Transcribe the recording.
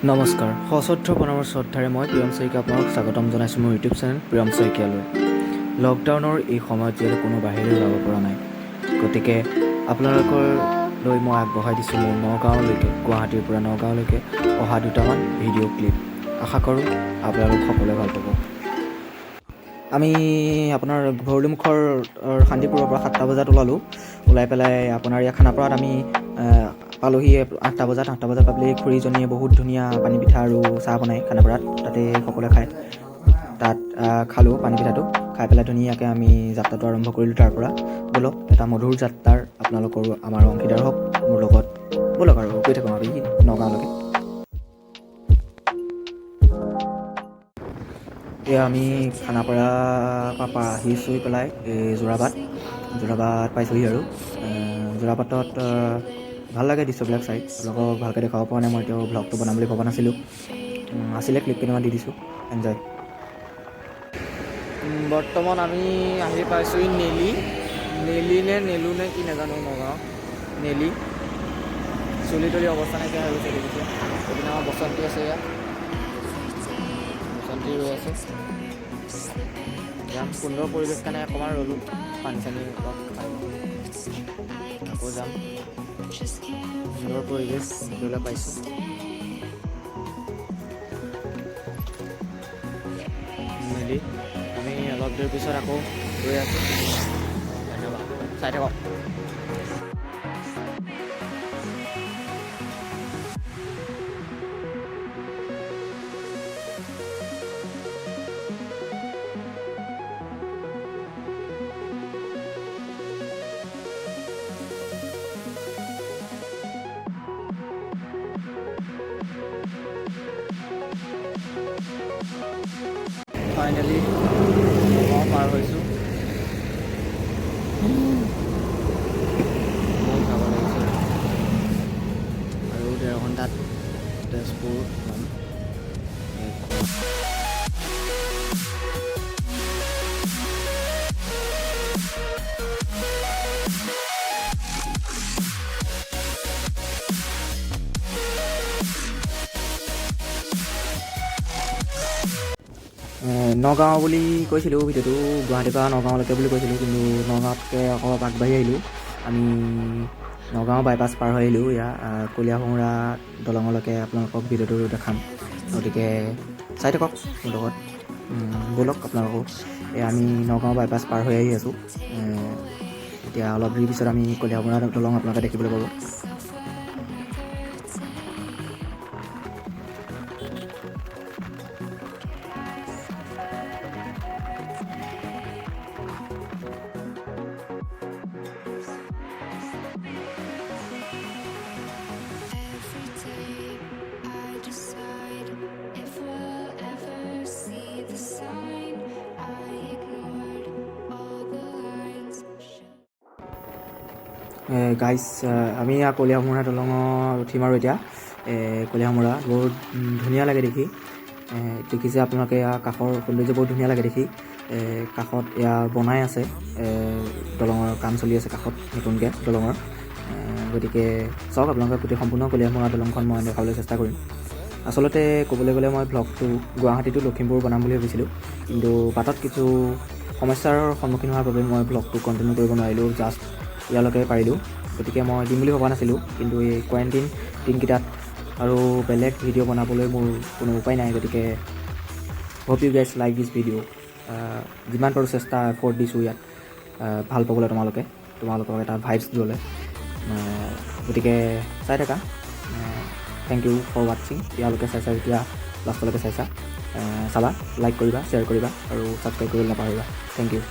নমস্কাৰ, সশ্ৰদ্ধ প্ৰণামৰ শ্ৰদ্ধাৰে মই প্ৰিয়ম শইকীয়া আপোনাক স্বাগতম জনাইছোঁ মোৰ ইউটিউব চেনেল প্ৰিয়ম শইকীয়ালৈ। লকডাউনৰ এই সময়ত যিহেতু কোনো বাহিৰলৈ যাব পৰা নাই, গতিকে আপোনালোকলৈ মই আগবঢ়াই দিছোঁ মোৰ নগাঁৱলৈকে, গুৱাহাটীৰ পৰা নগাঁৱলৈকে অহা দুটামান ভিডিঅ' ক্লিপ। আশা কৰোঁ আপোনালোক সকলোৱে ভাল পাব। আমি আপোনাৰ ভৰলুমুখৰ শান্তিপুৰৰ পৰা 7টা বজাত ওলাই পেলাই আপোনাৰ ইয়াত খানাপাৰাত আমি পালোহি 8টা বজাত পাই পেলাই খুৰীজনীয়ে বহুত ধুনীয়া পানী পিঠা আৰু চাহ বনায় খানাপাৰাত, তাতে সকলোৱে খায়। তাত খালোঁ পানী পিঠাটো, খাই পেলাই ধুনীয়াকৈ আমি যাত্ৰাটো আৰম্ভ কৰিলোঁ। তাৰ পৰা ব'লক এটা মধুৰ যাত্ৰাৰ আপোনালোকৰো আমাৰ অংশীদাৰ হওক মোৰ লগত। ব'লক আৰু গৈ থাকোঁ আমি নগাঁৱলৈকে। এয়া আমি খানাপাৰা পৰা আহি চুই পেলাই এই যোৰাবাট পাইছোঁহি আৰু যোৰাবাটত ভাল লাগে দৃশ্যবিলাক চাই। আপোনালোকক ভালকৈ দেখাব পৰা নাই, মই এতিয়াও ভ্লগটো বনাম বুলি ভবা নাছিলোঁ। আছিলে ক্লিপ কেইটামান দি দিছোঁ, এনজয়। বৰ্তমান আমি আহি পাইছোঁহি নেলি নে কি নাজানো, নগাঁও নেলি। চুলি তুলি অৱস্থা নাইকিয়া হৈ গৈছে দেখিছে। সেইদিনা আমাৰ বসন্তী আছে, ইয়াত বসন্তী ৰৈ আছে। যাম, সুন্দৰ পৰিৱেশ কাৰণে অকণমান ৰ'লোঁ, পানী চানী অলপ খাই আকৌ যাম। সুন্দৰ পৰিৱেশ দেখিবলৈ পাইছোঁ। মেলি আমি অলপ দেৰি পিছত আকৌ গৈ আছোঁ। ধন্যবাদ, চাই থাকক। ফাইনেলি মই পাৰ হৈছোঁ। বহুত ভাগৰ লাগিছে আৰু 1.5 ঘণ্টাত তেজপুৰ পাম। নগাঁও বুলি কৈছিলোঁ ভিডিঅ'টো, গুৱাহাটীৰ পৰা নগাঁৱলৈকে বুলি কৈছিলোঁ, কিন্তু নগাঁৱতকৈ অলপ আগবাঢ়ি আহিলোঁ। আমি নগাঁও বাইপাছ পাৰ হৈ আহিলোঁ। এয়া কলীয়াভোমোৰা দলঙলৈকে আপোনালোকক ভিডিঅ'টো দেখাম, গতিকে চাই থাকক মোৰ লগত। ব'লক আপোনালোকো। আমি নগাঁও বাইপাছ পাৰ হৈ আহি আছোঁ। এতিয়া অলপ দেৰি পিছত আমি কলীয়াভোমোৰা দলং আপোনালোকে দেখিবলৈ পাব। গাইজ, আমি কলীয়াভোমোৰা দলঙত উঠিম আৰু এতিয়া কলীয়াভোমোৰা বহুত ধুনীয়া লাগে দেখি। দেখিছে আপোনালোকে, কাষৰ সৌন্দৰ্য বহুত ধুনীয়া লাগে দেখি। কাষত এয়া বনাই আছে, দলঙৰ কাম চলি আছে কাষত নতুনকৈ দলঙৰ। গতিকে চাওক আপোনালোকে গোটেই সম্পূৰ্ণ কলীয়াভোমোৰা দলংখন মই দেখাবলৈ চেষ্টা কৰিম। আচলতে ক'বলৈ গ'লে মই ভ্লগটো গুৱাহাটীটো লখিমপুৰ বনাম বুলি ভাবিছিলোঁ, কিন্তু বাটত কিছু সমস্যাৰ সন্মুখীন হোৱাৰ বাবে মই ভ্লগটো কণ্টিনিউ কৰিব নোৱাৰিলোঁ, জাষ্ট ইয়ালৈকে পাৰিলোঁ। গতিকে মই দিম বুলি ভবা নাছিলোঁ, কিন্তু এই কোৱাৰেণ্টাইন দিনকেইটাত আৰু বেলেগ ভিডিঅ' বনাবলৈ মোৰ কোনো উপায় নাই। গতিকে হোপ ইউ গাইজ লাইক দিছ ভিডিঅ'। যিমান পাৰোঁ চেষ্টা এফৰ্ট দিছোঁ ইয়াত ভাল পাবলৈ, তোমালোকক এটা ভাইবছ দিবলৈ। গতিকে চাই থাকা। থেংক ইউ ফৰ ৱাটছিং। ইয়ালৈকে চাইছা যেতিয়া, লাষ্টলৈকে চাবা, লাইক কৰিবা, শ্বেয়াৰ কৰিবা আৰু ছাবস্ক্ৰাইব কৰিবলৈ নাপাহৰিবা। Thank U.